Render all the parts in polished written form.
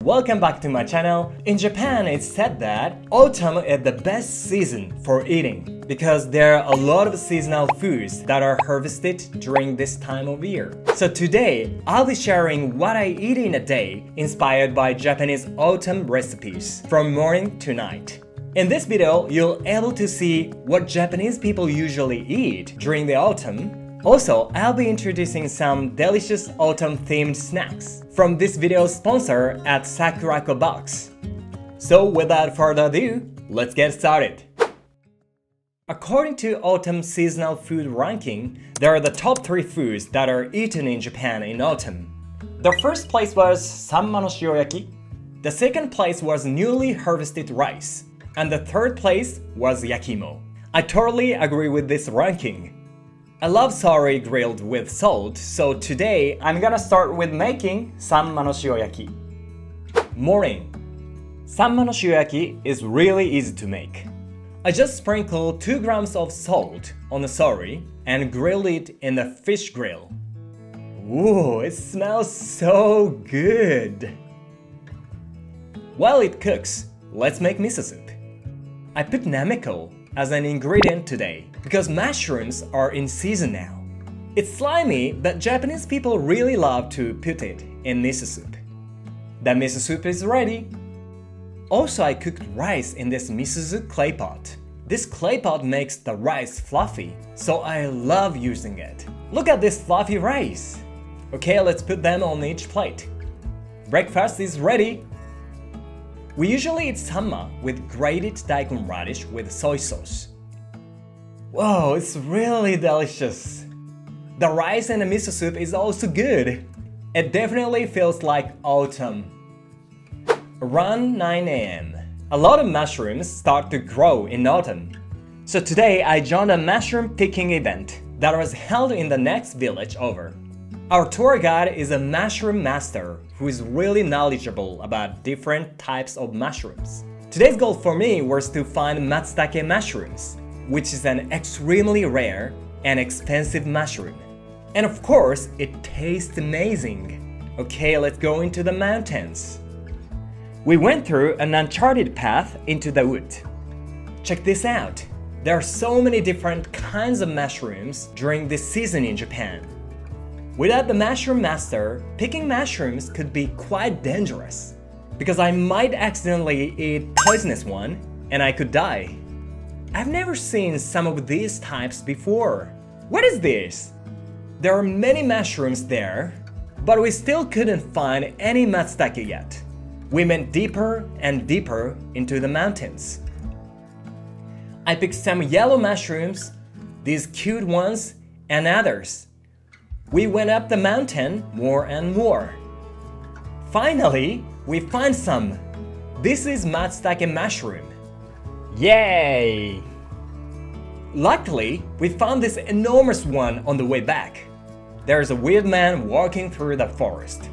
Welcome back to my channel. In Japan, it's said that autumn is the best season for eating because there are a lot of seasonal foods that are harvested during this time of year. So today, I'll be sharing what I eat in a day inspired by Japanese autumn recipes from morning to night. In this video, you'll be able to see what Japanese people usually eat during the autumn. Also, I'll be introducing some delicious autumn-themed snacks from this video's sponsor at Sakuraco box. So without further ado, let's get started. According to Autumn Seasonal Food Ranking, there are the top 3 foods that are eaten in Japan in autumn. The first place was sanma no shioyaki, the second place was newly harvested rice, and the third place was yakimo. I totally agree with this ranking. I love sauri grilled with salt, so today I'm gonna start with making sanma no shioyaki. Morning. Sanma no shioyaki is really easy to make. I just sprinkle 2 grams of salt on the sauri and grill it in the fish grill. Ooh, it smells so good! While it cooks, let's make miso soup. I put nameko as an ingredient today because mushrooms are in season now. It's slimy, but Japanese people really love to put it in miso soup. The miso soup is ready. Also, I cooked rice in this miso soup clay pot. This clay pot makes the rice fluffy, so I love using it. Look at this fluffy rice! Okay, let's put them on each plate. Breakfast is ready. We usually eat sanma with grated daikon radish with soy sauce. Whoa, it's really delicious! The rice and the miso soup is also good. It definitely feels like autumn. Around 9 AM, a lot of mushrooms start to grow in autumn. So today I joined a mushroom picking event that was held in the next village over. Our tour guide is a mushroom master who is really knowledgeable about different types of mushrooms. Today's goal for me was to find matsutake mushrooms, which is an extremely rare and expensive mushroom. And of course, it tastes amazing. Okay, let's go into the mountains. We went through an uncharted path into the wood. Check this out. There are so many different kinds of mushrooms during this season in Japan. Without the mushroom master, picking mushrooms could be quite dangerous because I might accidentally eat poisonous one and I could die. I've never seen some of these types before. What is this? There are many mushrooms there, but we still couldn't find any matsutake yet. We went deeper and deeper into the mountains. I picked some yellow mushrooms, these cute ones, and others. We went up the mountain more and more. Finally, we find some. This is matsutake mushroom. Yay! Luckily, we found this enormous one on the way back. There's a weird man walking through the forest.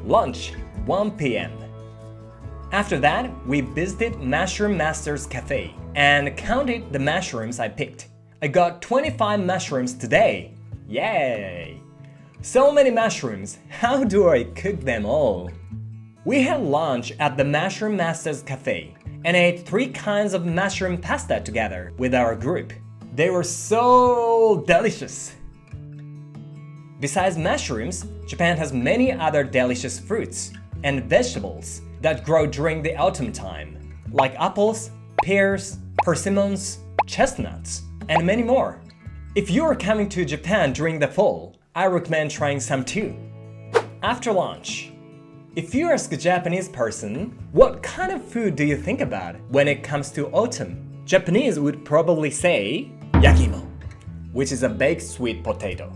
Lunch, 1 PM. After that, we visited Mushroom Master's Cafe and counted the mushrooms I picked. I got 25 mushrooms today. Yay! So many mushrooms, how do I cook them all? We had lunch at the Mushroom Master's Cafe and ate 3 kinds of mushroom pasta together with our group. They were so delicious! Besides mushrooms, Japan has many other delicious fruits and vegetables that grow during the autumn time, like apples, pears, persimmons, chestnuts, and many more. If you are coming to Japan during the fall, I recommend trying some too. After lunch, if you ask a Japanese person, what kind of food do you think about when it comes to autumn? Japanese would probably say yakimo, which is a baked sweet potato.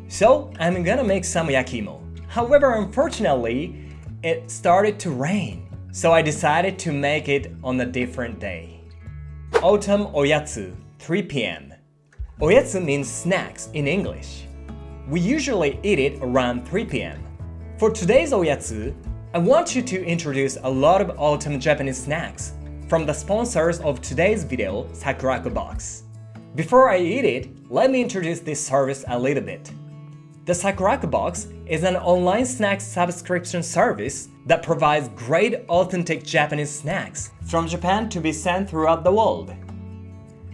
So I'm gonna make some yakimo. However, unfortunately, it started to rain, so I decided to make it on a different day. Autumn Oyatsu, 3 PM. Oyatsu means snacks in English. We usually eat it around 3 PM. For today's Oyatsu, I want you to introduce a lot of autumn Japanese snacks from the sponsors of today's video, Sakuraco box. Before I eat it, let me introduce this service a little bit. The Sakuraco Box is an online snack subscription service that provides great authentic Japanese snacks from Japan to be sent throughout the world.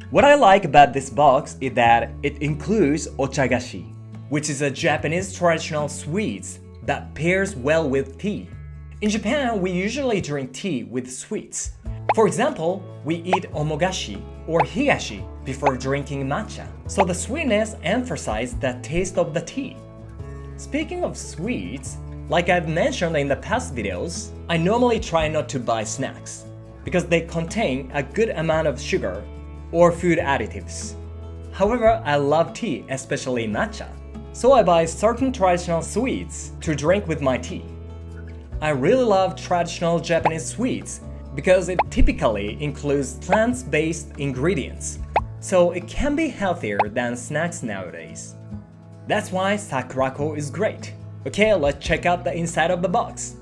What I like about this box is that it includes ochagashi, which is a Japanese traditional sweets that pairs well with tea. In Japan, we usually drink tea with sweets. For example, we eat omogashi or higashi before drinking matcha, so the sweetness emphasizes the taste of the tea. Speaking of sweets, like I've mentioned in the past videos, I normally try not to buy snacks because they contain a good amount of sugar or food additives. However, I love tea, especially matcha, so I buy certain traditional sweets to drink with my tea. I really love traditional Japanese sweets because it typically includes plant-based ingredients, so it can be healthier than snacks nowadays. That's why Sakuraco is great. Okay, let's check out the inside of the box.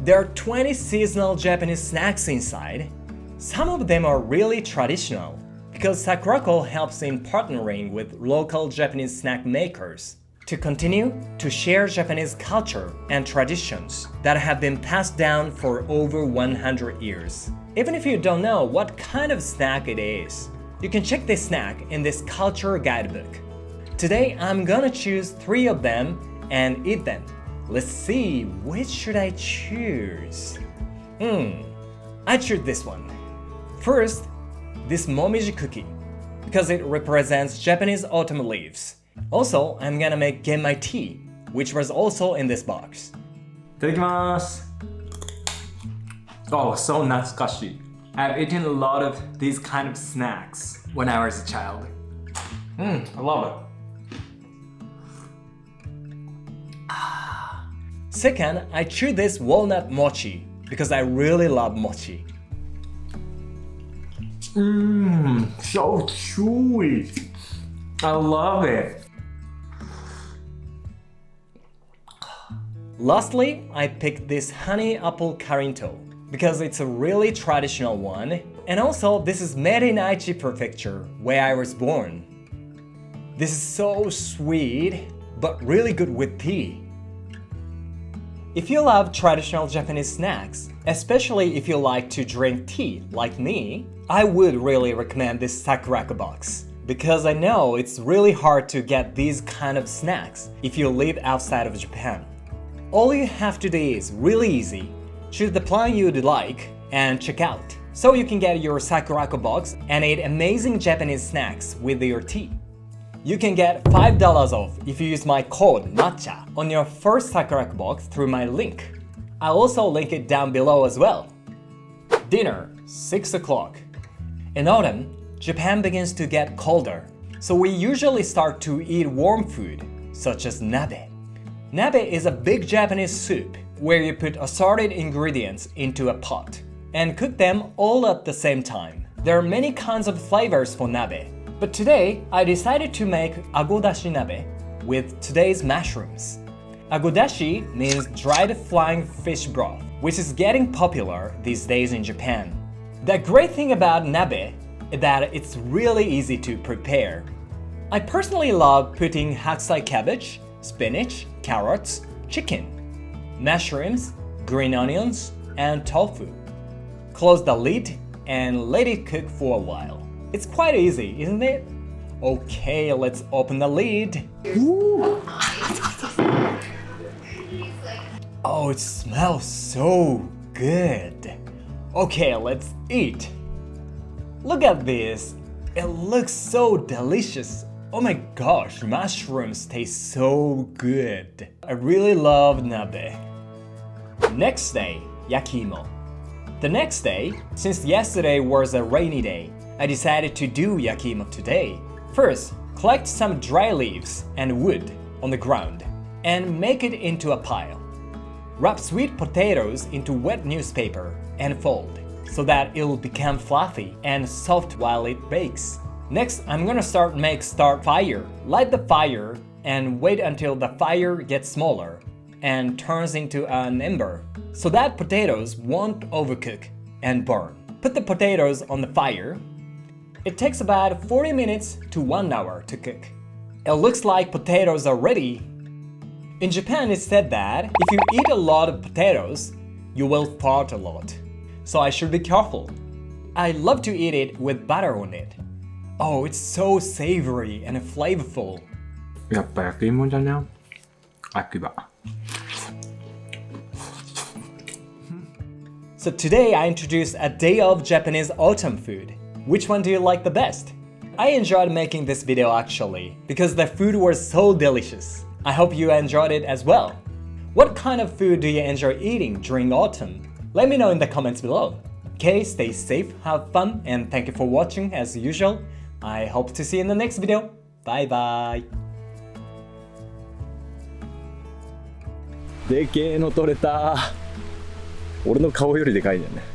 There are 20 seasonal Japanese snacks inside. Some of them are really traditional because Sakuraco helps in partnering with local Japanese snack makers to continue to share Japanese culture and traditions that have been passed down for over 100 years. Even if you don't know what kind of snack it is, you can check this snack in this culture guidebook. Today, I'm gonna choose 3 of them and eat them. Let's see, which should I choose? I choose this one. First, this momiji cookie, because it represents Japanese autumn leaves. Also, I'm gonna make genmai tea, which was also in this box. いただきます. Oh, so 懐かしい. I've eaten a lot of these kind of snacks when I was a child. I love it. Second, I choose this walnut mochi because I really love mochi. So chewy. I love it. Lastly, I picked this honey apple carinto because it's a really traditional one, and also this is made in Aichi Prefecture, where I was born. This is so sweet, but really good with tea. If you love traditional Japanese snacks, especially if you like to drink tea like me, I would really recommend this Sakuraco box, because I know it's really hard to get these kind of snacks if you live outside of Japan. All you have to do is really easy. Choose the plan you'd like and check out, so you can get your Sakuraco box and eat amazing Japanese snacks with your tea. You can get $5 off if you use my code Matcha on your first Sakuraco box through my link. I'll also link it down below as well. Dinner, 6 o'clock. In autumn, Japan begins to get colder, so we usually start to eat warm food, such as nabe. Nabe is a big Japanese soup where you put assorted ingredients into a pot and cook them all at the same time. There are many kinds of flavors for nabe, but today I decided to make agodashi nabe with today's mushrooms. Agodashi means dried flying fish broth, which is getting popular these days in Japan. The great thing about nabe is that it's really easy to prepare. I personally love putting hakusai cabbage, spinach, carrots, chicken, mushrooms, green onions, and tofu. Close the lid and let it cook for a while. It's quite easy, isn't it? Okay, let's open the lid. Ooh. Oh, it smells so good. Okay, let's eat. Look at this. It looks so delicious. Oh my gosh, mushrooms taste so good. I really love nabe. Next day, yakimo. The next day, since yesterday was a rainy day, I decided to do yakimo today. First, collect some dry leaves and wood on the ground and make it into a pile. Wrap sweet potatoes into wet newspaper and fold so that it'll become fluffy and soft while it bakes. Next, I'm gonna start fire. Light the fire and wait until the fire gets smaller and turns into an ember so that potatoes won't overcook and burn. Put the potatoes on the fire. It takes about 40 minutes to 1 hour to cook. It looks like potatoes are ready. In Japan, it's said that if you eat a lot of potatoes, you will fart a lot. So I should be careful. I love to eat it with butter on it. Oh, it's so savory and flavorful. やっぱ焼き芋だな。秋葉。So today I introduced a day of Japanese autumn food. Which one do you like the best? I enjoyed making this video actually, because the food was so delicious. I hope you enjoyed it as well. What kind of food do you enjoy eating during autumn? Let me know in the comments below. Okay, stay safe, have fun, and thank you for watching as usual. I hope to see you in the next video. Bye bye. でけえの取れた。俺の顔よりでかいんだよね。